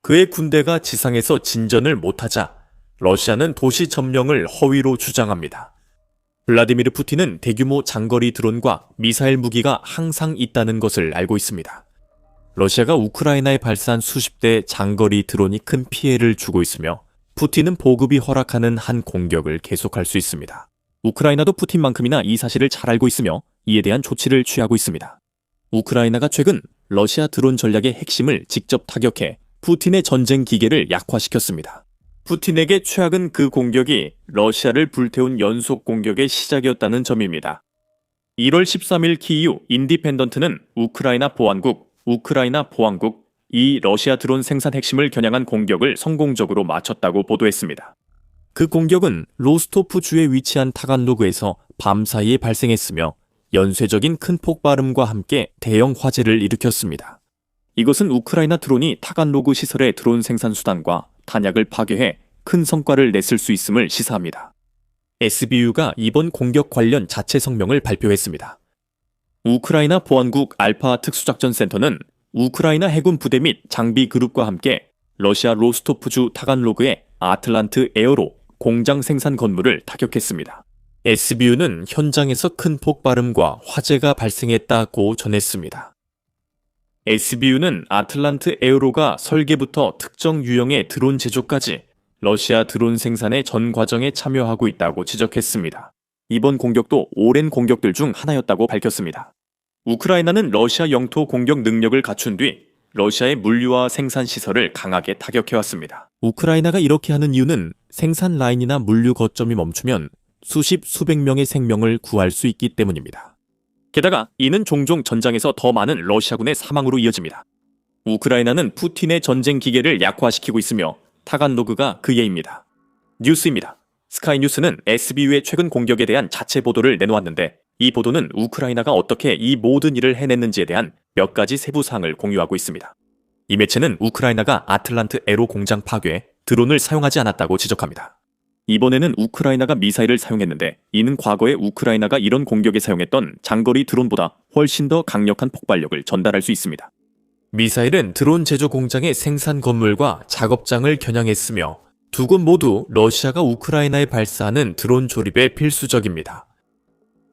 그의 군대가 지상에서 진전을 못하자 러시아는 도시 점령을 허위로 주장합니다. 블라디미르 푸틴은 대규모 장거리 드론과 미사일 무기가 항상 있다는 것을 알고 있습니다. 러시아가 우크라이나에 발사한 수십 대의 장거리 드론이 큰 피해를 주고 있으며 푸틴은 보급이 허락하는 한 공격을 계속할 수 있습니다. 우크라이나도 푸틴만큼이나 이 사실을 잘 알고 있으며 이에 대한 조치를 취하고 있습니다. 우크라이나가 최근 러시아 드론 전략의 핵심을 직접 타격해 푸틴의 전쟁 기계를 약화시켰습니다. 푸틴에게 최악은 그 공격이 러시아를 불태운 연속 공격의 시작이었다는 점입니다. 1월 13일 키이우 인디펜던트는 우크라이나 보안국 이 러시아 드론 생산 핵심을 겨냥한 공격을 성공적으로 마쳤다고 보도했습니다. 그 공격은 로스토프 주에 위치한 타간로그에서 밤사이에 발생했으며 연쇄적인 큰 폭발음과 함께 대형 화재를 일으켰습니다. 이것은 우크라이나 드론이 타간로그 시설의 드론 생산 수단과 탄약을 파괴해 큰 성과를 냈을 수 있음을 시사합니다. SBU가 이번 공격 관련 자체 성명을 발표했습니다. 우크라이나 보안국 알파 특수작전센터는 우크라이나 해군 부대 및 장비 그룹과 함께 러시아 로스토프주 타간로그의 아틀란트 에어로 공장 생산 건물을 타격했습니다. SBU는 현장에서 큰 폭발음과 화재가 발생했다고 전했습니다. SBU는 아틀란트 에어로가 설계부터 특정 유형의 드론 제조까지 러시아 드론 생산의 전 과정에 참여하고 있다고 지적했습니다. 이번 공격도 오랜 공격들 중 하나였다고 밝혔습니다. 우크라이나는 러시아 영토 공격 능력을 갖춘 뒤 러시아의 물류와 생산 시설을 강하게 타격해왔습니다. 우크라이나가 이렇게 하는 이유는 생산 라인이나 물류 거점이 멈추면 수백 명의 생명을 구할 수 있기 때문입니다. 게다가 이는 종종 전장에서 더 많은 러시아군의 사망으로 이어집니다. 우크라이나는 푸틴의 전쟁 기계를 약화시키고 있으며 타간로그가 그 예입니다. 뉴스입니다. 스카이뉴스는 SBU의 최근 공격에 대한 자체 보도를 내놓았는데 이 보도는 우크라이나가 어떻게 이 모든 일을 해냈는지에 대한 몇 가지 세부 사항을 공유하고 있습니다. 이 매체는 우크라이나가 아틀란트 에로 공장 파괴, 드론을 사용하지 않았다고 지적합니다. 이번에는 우크라이나가 미사일을 사용했는데 이는 과거에 우크라이나가 이런 공격에 사용했던 장거리 드론보다 훨씬 더 강력한 폭발력을 전달할 수 있습니다. 미사일은 드론 제조 공장의 생산 건물과 작업장을 겨냥했으며 두 곳 모두 러시아가 우크라이나에 발사하는 드론 조립에 필수적입니다.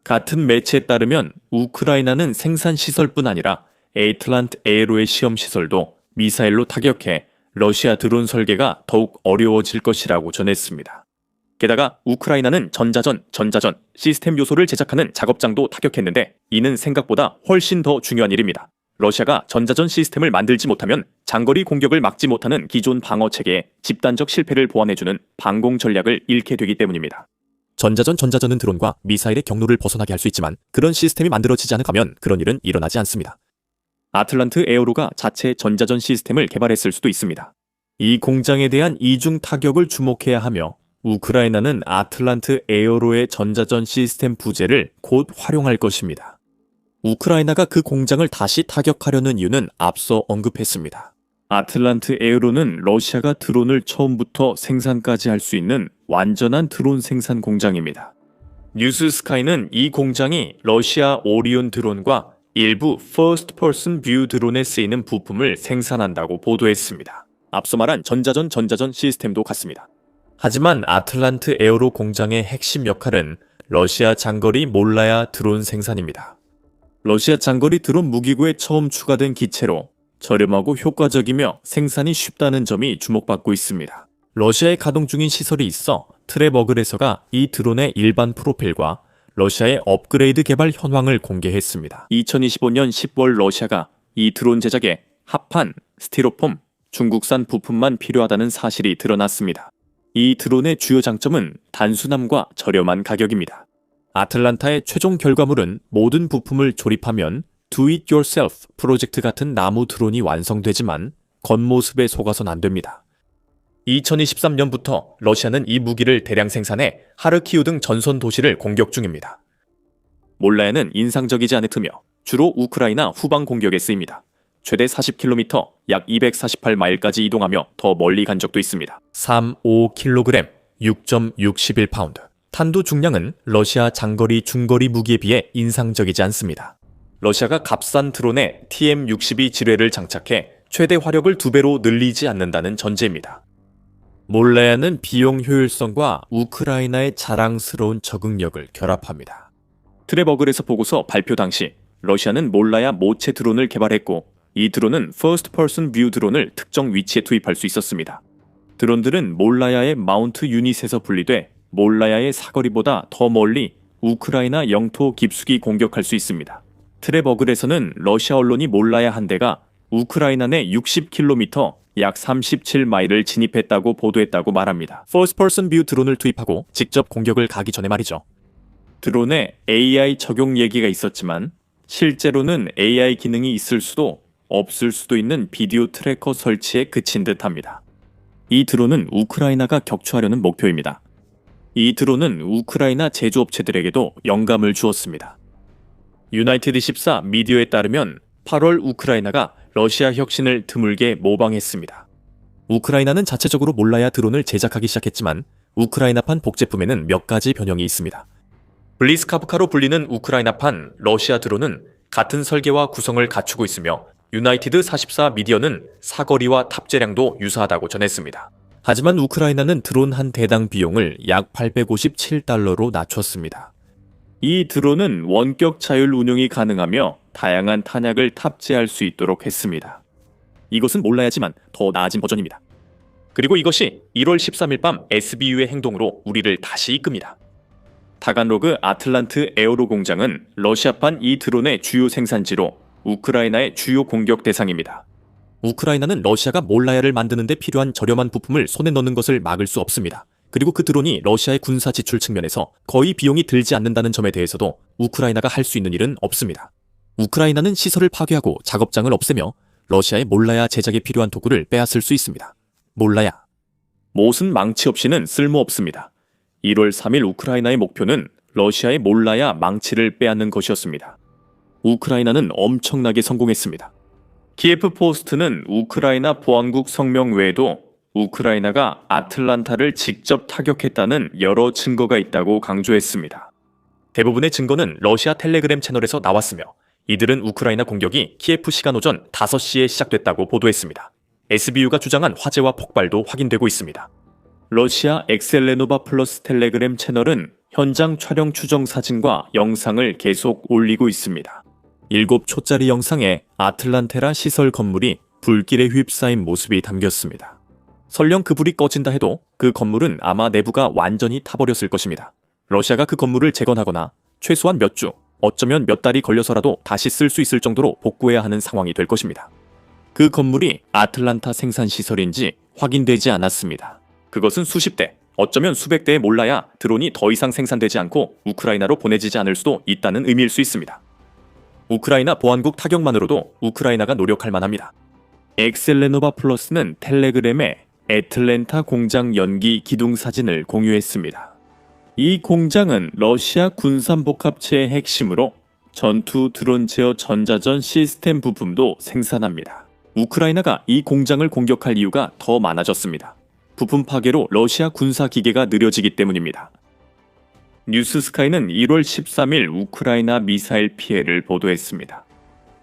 같은 매체에 따르면 우크라이나는 생산 시설뿐 아니라 에이틀란트 에어로의 시험 시설도 미사일로 타격해 러시아 드론 설계가 더욱 어려워질 것이라고 전했습니다. 게다가 우크라이나는 전자전 시스템 요소를 제작하는 작업장도 타격했는데 이는 생각보다 훨씬 더 중요한 일입니다. 러시아가 전자전 시스템을 만들지 못하면 장거리 공격을 막지 못하는 기존 방어 체계에 집단적 실패를 보완해주는 방공 전략을 잃게 되기 때문입니다. 전자전은 드론과 미사일의 경로를 벗어나게 할 수 있지만 그런 시스템이 만들어지지 않으면 그런 일은 일어나지 않습니다. 아틀란트 에어로가 자체 전자전 시스템을 개발했을 수도 있습니다. 이 공장에 대한 이중 타격을 주목해야 하며 우크라이나는 아틀란트 에어로의 전자전 시스템 부재를 곧 활용할 것입니다. 우크라이나가 그 공장을 다시 타격하려는 이유는 앞서 언급했습니다. 아틀란트 에어로는 러시아가 드론을 처음부터 생산까지 할 수 있는 완전한 드론 생산 공장입니다. 뉴스 스카이는 이 공장이 러시아 오리온 드론과 일부 퍼스트 퍼슨 뷰 드론에 쓰이는 부품을 생산한다고 보도했습니다. 앞서 말한 전자전 시스템도 같습니다. 하지만 아틀란트 에어로 공장의 핵심 역할은 러시아 장거리 몰라야 드론 생산입니다. 러시아 장거리 드론 무기고에 처음 추가된 기체로 저렴하고 효과적이며 생산이 쉽다는 점이 주목받고 있습니다. 러시아에 가동 중인 시설이 있어 트레버글에서가 이 드론의 일반 프로필과 러시아의 업그레이드 개발 현황을 공개했습니다. 2025년 10월 러시아가 이 드론 제작에 합판, 스티로폼, 중국산 부품만 필요하다는 사실이 드러났습니다. 이 드론의 주요 장점은 단순함과 저렴한 가격입니다. 아틀란타의 최종 결과물은 모든 부품을 조립하면 Do It Yourself 프로젝트 같은 나무 드론이 완성되지만 겉모습에 속아선 안 됩니다. 2023년부터 러시아는 이 무기를 대량 생산해 하르키우 등 전선 도시를 공격 중입니다. 몰라야는 인상적이지 않으며 주로 우크라이나 후방 공격에 쓰입니다. 최대 40km, 약 248마일까지 이동하며 더 멀리 간 적도 있습니다. 3.5kg, 6.61파운드. 탄두 중량은 러시아 장거리 중거리 무기에 비해 인상적이지 않습니다. 러시아가 값싼 드론에 TM-62 지뢰를 장착해 최대 화력을 2배로 늘리지 않는다는 전제입니다. 몰라야는 비용 효율성과 우크라이나의 자랑스러운 적응력을 결합합니다. 트레버글에서 보고서 발표 당시 러시아는 몰라야 모체 드론을 개발했고 이 드론은 퍼스트 퍼슨 뷰 드론을 특정 위치에 투입할 수 있었습니다. 드론들은 몰라야의 마운트 유닛에서 분리돼 몰라야의 사거리보다 더 멀리 우크라이나 영토 깊숙이 공격할 수 있습니다. 트레버글에서는 러시아 언론이 몰라야 한 대가 우크라이나 내 60km 약 37마일을 진입했다고 보도했다고 말합니다. 퍼스트 퍼슨 뷰 드론을 투입하고 직접 공격을 가기 전에 말이죠. 드론에 AI 적용 얘기가 있었지만 실제로는 AI 기능이 있을 수도 없을 수도 있는 비디오 트래커 설치에 그친 듯합니다. 이 드론은 우크라이나가 격추하려는 목표입니다. 이 드론은 우크라이나 제조업체들에게도 영감을 주었습니다. 유나이티드24 미디어에 따르면 8월 우크라이나가 러시아 혁신을 드물게 모방했습니다. 우크라이나는 자체적으로 몰라야 드론을 제작하기 시작했지만 우크라이나판 복제품에는 몇 가지 변형이 있습니다. 블리스카브카로 불리는 우크라이나판 러시아 드론은 같은 설계와 구성을 갖추고 있으며 유나이티드24 미디어는 사거리와 탑재량도 유사하다고 전했습니다. 하지만 우크라이나는 드론 한 대당 비용을 약 $857로 낮췄습니다. 이 드론은 원격 자율 운용이 가능하며 다양한 탄약을 탑재할 수 있도록 했습니다. 이것은 몰라야지만 더 나아진 버전입니다. 그리고 이것이 1월 13일 밤 SBU의 행동으로 우리를 다시 이끕니다. 타간로그 아틀란트 에어로 공장은 러시아판 이 드론의 주요 생산지로 우크라이나의 주요 공격 대상입니다. 우크라이나는 러시아가 몰라야를 만드는 데 필요한 저렴한 부품을 손에 넣는 것을 막을 수 없습니다. 그리고 그 드론이 러시아의 군사 지출 측면에서 거의 비용이 들지 않는다는 점에 대해서도 우크라이나가 할 수 있는 일은 없습니다. 우크라이나는 시설을 파괴하고 작업장을 없애며 러시아의 몰라야 제작에 필요한 도구를 빼앗을 수 있습니다. 몰라야. 못은 망치 없이는 쓸모없습니다. 1월 3일 우크라이나의 목표는 러시아의 몰라야 망치를 빼앗는 것이었습니다. 우크라이나는 엄청나게 성공했습니다. 키예프 포스트는 우크라이나 보안국 성명 외에도 우크라이나가 아틀란타를 직접 타격했다는 여러 증거가 있다고 강조했습니다. 대부분의 증거는 러시아 텔레그램 채널에서 나왔으며 이들은 우크라이나 공격이 키예프 시간 오전 5시에 시작됐다고 보도했습니다. SBU가 주장한 화재와 폭발도 확인되고 있습니다. 러시아 엑셀레노바 플러스 텔레그램 채널은 현장 촬영 추정 사진과 영상을 계속 올리고 있습니다. 7초짜리 영상에 아틀란테라 시설 건물이 불길에 휩싸인 모습이 담겼습니다. 설령 그 불이 꺼진다 해도 그 건물은 아마 내부가 완전히 타버렸을 것입니다. 러시아가 그 건물을 재건하거나 최소한 몇 주, 어쩌면 몇 달이 걸려서라도 다시 쓸 수 있을 정도로 복구해야 하는 상황이 될 것입니다. 그 건물이 아틀란타 생산시설인지 확인되지 않았습니다. 그것은 수십 대, 어쩌면 수백 대에 몰라야 드론이 더 이상 생산되지 않고 우크라이나로 보내지지 않을 수도 있다는 의미일 수 있습니다. 우크라이나 보안국 타격만으로도 우크라이나가 노력할 만합니다. 엑셀레노바 플러스는 텔레그램에 애틀랜타 공장 연기 기둥 사진을 공유했습니다. 이 공장은 러시아 군산복합체의 핵심으로 전투 드론 제어 전자전 시스템 부품도 생산합니다. 우크라이나가 이 공장을 공격할 이유가 더 많아졌습니다. 부품 파괴로 러시아 군사 기계가 느려지기 때문입니다. 뉴스스카이는 1월 13일 우크라이나 미사일 피해를 보도했습니다.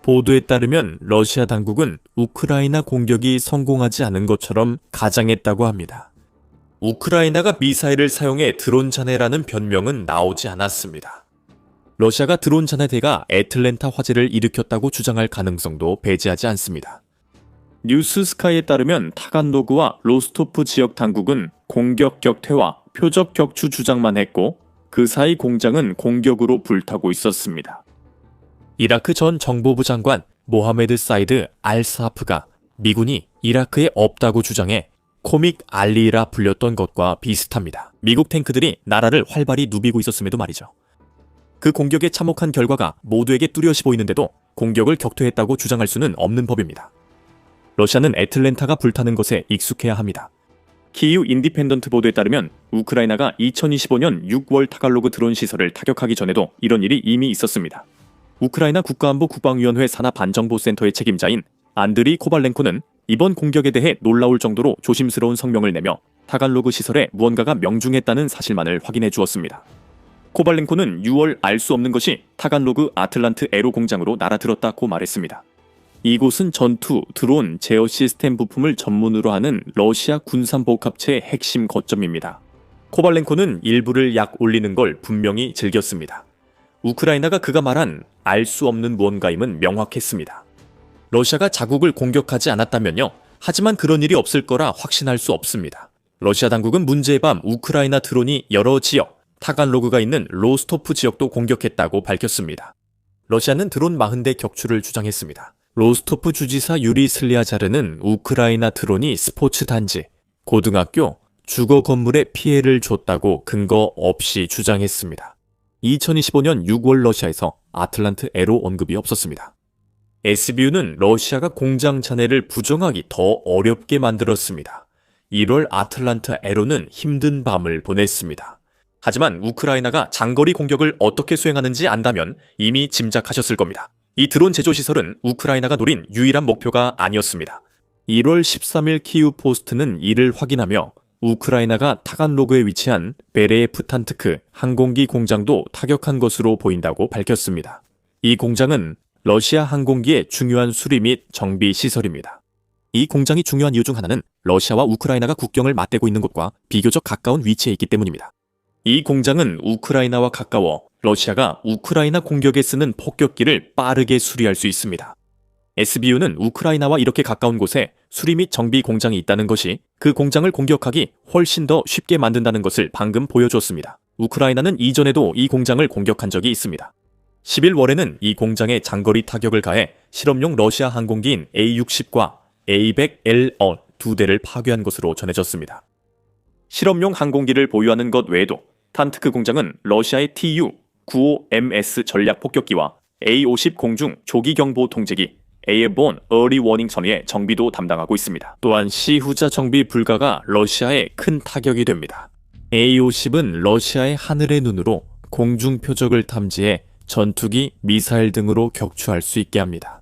보도에 따르면 러시아 당국은 우크라이나 공격이 성공하지 않은 것처럼 가장했다고 합니다. 우크라이나가 미사일을 사용해 드론 잔해라는 변명은 나오지 않았습니다. 러시아가 드론 잔해대가 애틀랜타 화재를 일으켰다고 주장할 가능성도 배제하지 않습니다. 뉴스스카이에 따르면 타간로그와 로스토프 지역 당국은 공격 격퇴와 표적 격추 주장만 했고 그 사이 공장은 공격으로 불타고 있었습니다. 이라크 전 정보부 장관 모하메드 사이드 알사프가 미군이 이라크에 없다고 주장해 코믹 알리라 불렸던 것과 비슷합니다. 미국 탱크들이 나라를 활발히 누비고 있었음에도 말이죠. 그 공격에 참혹한 결과가 모두에게 뚜렷이 보이는데도 공격을 격퇴했다고 주장할 수는 없는 법입니다. 러시아는 애틀랜타가 불타는 것에 익숙해야 합니다. 키이우 인디펜던트 보도에 따르면 우크라이나가 2025년 6월 타갈로그 드론 시설을 타격하기 전에도 이런 일이 이미 있었습니다. 우크라이나 국가안보 국방위원회 산하 반정보센터의 책임자인 안드리 코발렌코는 이번 공격에 대해 놀라울 정도로 조심스러운 성명을 내며 타갈로그 시설에 무언가가 명중했다는 사실만을 확인해 주었습니다. 코발렌코는 6월 알 수 없는 것이 타간로그 아틀란트 에로 공장으로 날아들었다고 말했습니다. 이곳은 전투, 드론, 제어 시스템 부품을 전문으로 하는 러시아 군산복합체의 핵심 거점입니다. 코발렌코는 일부를 약 올리는 걸 분명히 즐겼습니다. 우크라이나가 그가 말한 알 수 없는 무언가임은 명확했습니다. 러시아가 자국을 공격하지 않았다면요. 하지만 그런 일이 없을 거라 확신할 수 없습니다. 러시아 당국은 문제의 밤 우크라이나 드론이 여러 지역, 타간로그가 있는 로스토프 지역도 공격했다고 밝혔습니다. 러시아는 드론 40대 격추를 주장했습니다. 로스토프 주지사 유리 슬리아자르는 우크라이나 드론이 스포츠 단지, 고등학교, 주거 건물에 피해를 줬다고 근거 없이 주장했습니다. 2025년 6월 러시아에서 아틀란트 에로 언급이 없었습니다. SBU는 러시아가 공장 잔해를 부정하기 더 어렵게 만들었습니다. 1월 아틀란타 에로는 힘든 밤을 보냈습니다. 하지만 우크라이나가 장거리 공격을 어떻게 수행하는지 안다면 이미 짐작하셨을 겁니다. 이 드론 제조 시설은 우크라이나가 노린 유일한 목표가 아니었습니다. 1월 13일 키우 포스트는 이를 확인하며 우크라이나가 타간로그에 위치한 베레프탄트크 항공기 공장도 타격한 것으로 보인다고 밝혔습니다. 이 공장은 러시아 항공기의 중요한 수리 및 정비 시설입니다. 이 공장이 중요한 이유 중 하나는 러시아와 우크라이나가 국경을 맞대고 있는 곳과 비교적 가까운 위치에 있기 때문입니다. 이 공장은 우크라이나와 가까워 러시아가 우크라이나 공격에 쓰는 폭격기를 빠르게 수리할 수 있습니다. SBU는 우크라이나와 이렇게 가까운 곳에 수리 및 정비 공장이 있다는 것이 그 공장을 공격하기 훨씬 더 쉽게 만든다는 것을 방금 보여줬습니다. 우크라이나는 이전에도 이 공장을 공격한 적이 있습니다. 11월에는 이 공장에 장거리 타격을 가해 실험용 러시아 항공기인 A-60과 A-100L 두 대를 파괴한 것으로 전해졌습니다. 실험용 항공기를 보유하는 것 외에도 탄트크 공장은 러시아의 Tu-95MS 전략 폭격기와 A-50 공중 조기 경보 통제기 Airborne Early Warning 선의 정비도 담당하고 있습니다. 또한 시후자 정비 불가가 러시아에 큰 타격이 됩니다. A-50은 러시아의 하늘의 눈으로 공중 표적을 탐지해 전투기, 미사일 등으로 격추할 수 있게 합니다.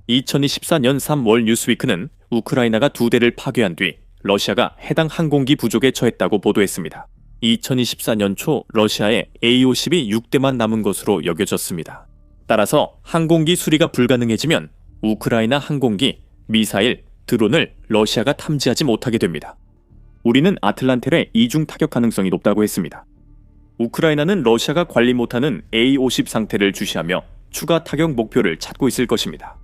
2024년 3월 뉴스위크는 우크라이나가 두 대를 파괴한 뒤 러시아가 해당 항공기 부족에 처했다고 보도했습니다. 2024년 초 러시아에 A-50이 6대만 남은 것으로 여겨졌습니다. 따라서 항공기 수리가 불가능해지면 우크라이나 항공기, 미사일, 드론을 러시아가 탐지하지 못하게 됩니다. 우리는 아틀란텔의 이중 타격 가능성이 높다고 했습니다. 우크라이나는 러시아가 관리 못하는 A-50 상태를 주시하며 추가 타격 목표를 찾고 있을 것입니다.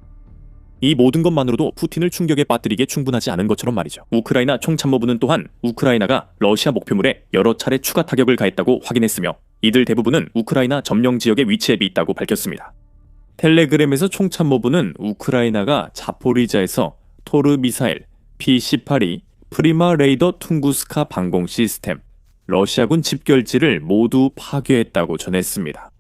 이 모든 것만으로도 푸틴을 충격에 빠뜨리기에 충분하지 않은 것처럼 말이죠. 우크라이나 총참모부는 또한 우크라이나가 러시아 목표물에 여러 차례 추가 타격을 가했다고 확인했으며 이들 대부분은 우크라이나 점령 지역에 위치해 있다고 밝혔습니다. 텔레그램에서 총참모부는 우크라이나가 자포리자에서 토르 미사일, P-18이 프리마 레이더 퉁구스카 방공 시스템, 러시아군 집결지를 모두 파괴했다고 전했습니다.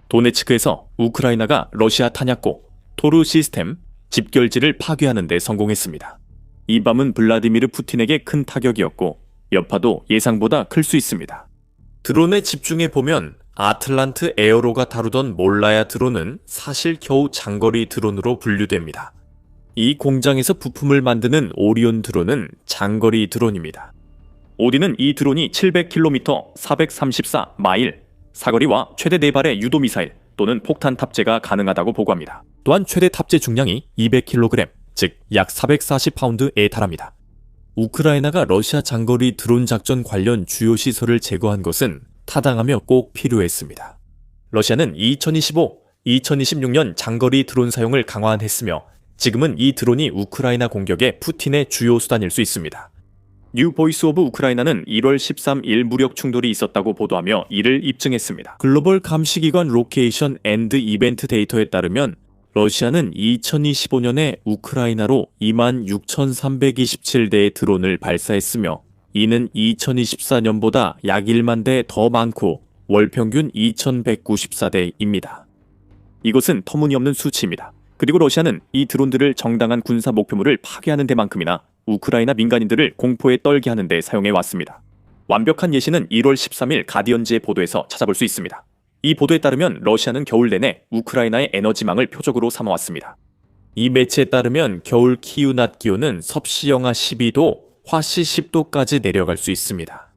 도네츠크에서 우크라이나가 러시아 탄약고, 토르 시스템, 집결지를 파괴하는 데 성공했습니다. 이 밤은 블라디미르 푸틴에게 큰 타격이었고 여파도 예상보다 클 수 있습니다. 드론에 집중해 보면 아틀란트 에어로가 다루던 몰라야 드론은 사실 겨우 장거리 드론으로 분류됩니다. 이 공장에서 부품을 만드는 오리온 드론은 장거리 드론입니다. 오딘은 이 드론이 700km, 434마일, 사거리와 최대 4발의 유도미사일 또는 폭탄 탑재가 가능하다고 보고합니다. 또한 최대 탑재 중량이 200kg, 즉 약 440파운드에 달합니다. 우크라이나가 러시아 장거리 드론 작전 관련 주요 시설을 제거한 것은 타당하며 꼭 필요했습니다. 러시아는 2025, 2026년 장거리 드론 사용을 강화했으며 지금은 이 드론이 우크라이나 공격의 푸틴의 주요 수단일 수 있습니다. 뉴 보이스 오브 우크라이나는 1월 13일 무력 충돌이 있었다고 보도하며 이를 입증했습니다. 글로벌 감시기관 로케이션 앤드 이벤트 데이터에 따르면 러시아는 2025년에 우크라이나로 26,327대의 드론을 발사했으며 이는 2024년보다 약 1만 대 더 많고 월 평균 2,194대입니다. 이것은 터무니없는 수치입니다. 그리고 러시아는 이 드론들을 정당한 군사 목표물을 파괴하는 데만큼이나 우크라이나 민간인들을 공포에 떨게 하는 데 사용해 왔습니다. 완벽한 예시는 1월 13일 가디언지의 보도에서 찾아볼 수 있습니다. 이 보도에 따르면 러시아는 겨울 내내 우크라이나의 에너지망을 표적으로 삼아왔습니다. 이 매체에 따르면 겨울 키우 낮 기온은 섭씨 영하 12도, 화씨 10도까지 내려갈 수 있습니다.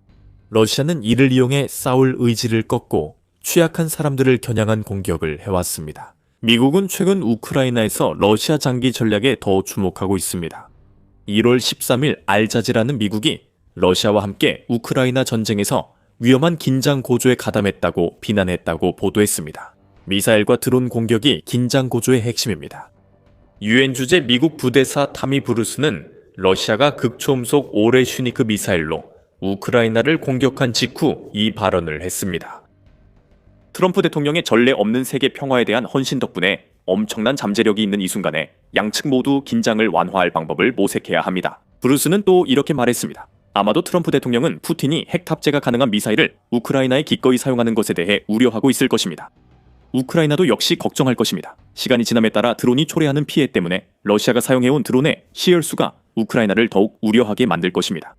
러시아는 이를 이용해 싸울 의지를 꺾고 취약한 사람들을 겨냥한 공격을 해왔습니다. 미국은 최근 우크라이나에서 러시아 장기 전략에 더 주목하고 있습니다. 1월 13일 알자지라는 미국이 러시아와 함께 우크라이나 전쟁에서 위험한 긴장 고조에 가담했다고 비난했다고 보도했습니다. 미사일과 드론 공격이 긴장 고조의 핵심입니다. 유엔 주재 미국 부대사 타미 브루스는 러시아가 극초음속 오레슈니크 미사일로 우크라이나를 공격한 직후 이 발언을 했습니다. 트럼프 대통령의 전례 없는 세계 평화에 대한 헌신 덕분에 엄청난 잠재력이 있는 이 순간에 양측 모두 긴장을 완화할 방법을 모색해야 합니다. 브루스는 또 이렇게 말했습니다. 아마도 트럼프 대통령은 푸틴이 핵 탑재가 가능한 미사일을 우크라이나에 기꺼이 사용하는 것에 대해 우려하고 있을 것입니다. 우크라이나도 역시 걱정할 것입니다. 시간이 지남에 따라 드론이 초래하는 피해 때문에 러시아가 사용해온 드론의 시열수가 우크라이나를 더욱 우려하게 만들 것입니다.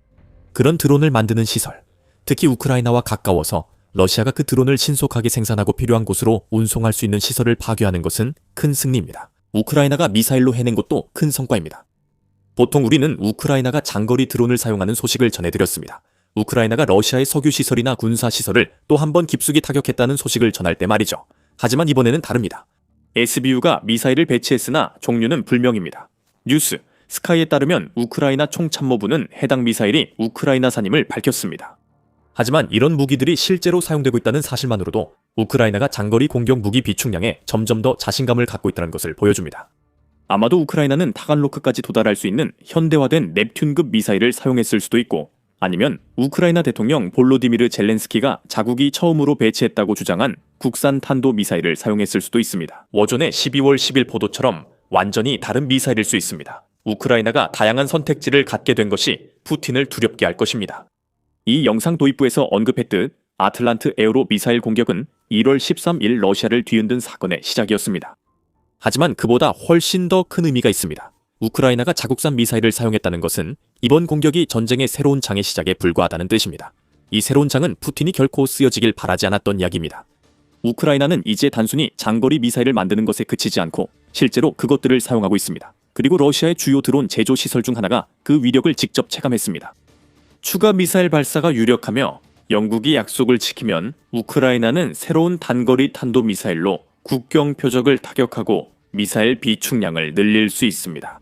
그런 드론을 만드는 시설, 특히 우크라이나와 가까워서 러시아가 그 드론을 신속하게 생산하고 필요한 곳으로 운송할 수 있는 시설을 파괴하는 것은 큰 승리입니다. 우크라이나가 미사일로 해낸 것도 큰 성과입니다. 보통 우리는 우크라이나가 장거리 드론을 사용하는 소식을 전해드렸습니다. 우크라이나가 러시아의 석유시설이나 군사시설을 또 한 번 깊숙이 타격했다는 소식을 전할 때 말이죠. 하지만 이번에는 다릅니다. SBU가 미사일을 배치했으나 종류는 불명입니다. 뉴스, 스카이에 따르면 우크라이나 총참모부는 해당 미사일이 우크라이나산임을 밝혔습니다. 하지만 이런 무기들이 실제로 사용되고 있다는 사실만으로도 우크라이나가 장거리 공격 무기 비축량에 점점 더 자신감을 갖고 있다는 것을 보여줍니다. 아마도 우크라이나는 타갈로크까지 도달할 수 있는 현대화된 넵튠급 미사일을 사용했을 수도 있고, 아니면 우크라이나 대통령 볼로디미르 젤렌스키가 자국이 처음으로 배치했다고 주장한 국산 탄도 미사일을 사용했을 수도 있습니다. 워존의 12월 10일 보도처럼 완전히 다른 미사일일 수 있습니다. 우크라이나가 다양한 선택지를 갖게 된 것이 푸틴을 두렵게 할 것입니다. 이 영상 도입부에서 언급했듯 아틀란트 에어로 미사일 공격은 1월 13일 러시아를 뒤흔든 사건의 시작이었습니다. 하지만 그보다 훨씬 더 큰 의미가 있습니다. 우크라이나가 자국산 미사일을 사용했다는 것은 이번 공격이 전쟁의 새로운 장의 시작에 불과하다는 뜻입니다. 이 새로운 장은 푸틴이 결코 쓰여지길 바라지 않았던 이야기입니다. 우크라이나는 이제 단순히 장거리 미사일을 만드는 것에 그치지 않고 실제로 그것들을 사용하고 있습니다. 그리고 러시아의 주요 드론 제조 시설 중 하나가 그 위력을 직접 체감했습니다. 추가 미사일 발사가 유력하며 영국이 약속을 지키면 우크라이나는 새로운 단거리 탄도 미사일로 국경 표적을 타격하고 미사일 비축량을 늘릴 수 있습니다.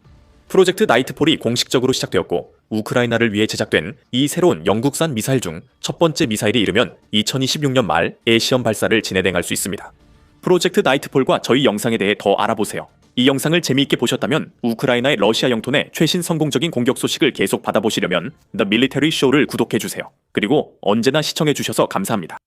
프로젝트 나이트폴이 공식적으로 시작되었고 우크라이나를 위해 제작된 이 새로운 영국산 미사일 중 첫 번째 미사일이 이르면 2026년 말에 시험 발사를 진행할 수 있습니다. 프로젝트 나이트폴과 저희 영상에 대해 더 알아보세요. 이 영상을 재미있게 보셨다면 우크라이나의 러시아 영토 내 최신 성공적인 공격 소식을 계속 받아보시려면 The Military Show를 구독해주세요. 그리고 언제나 시청해주셔서 감사합니다.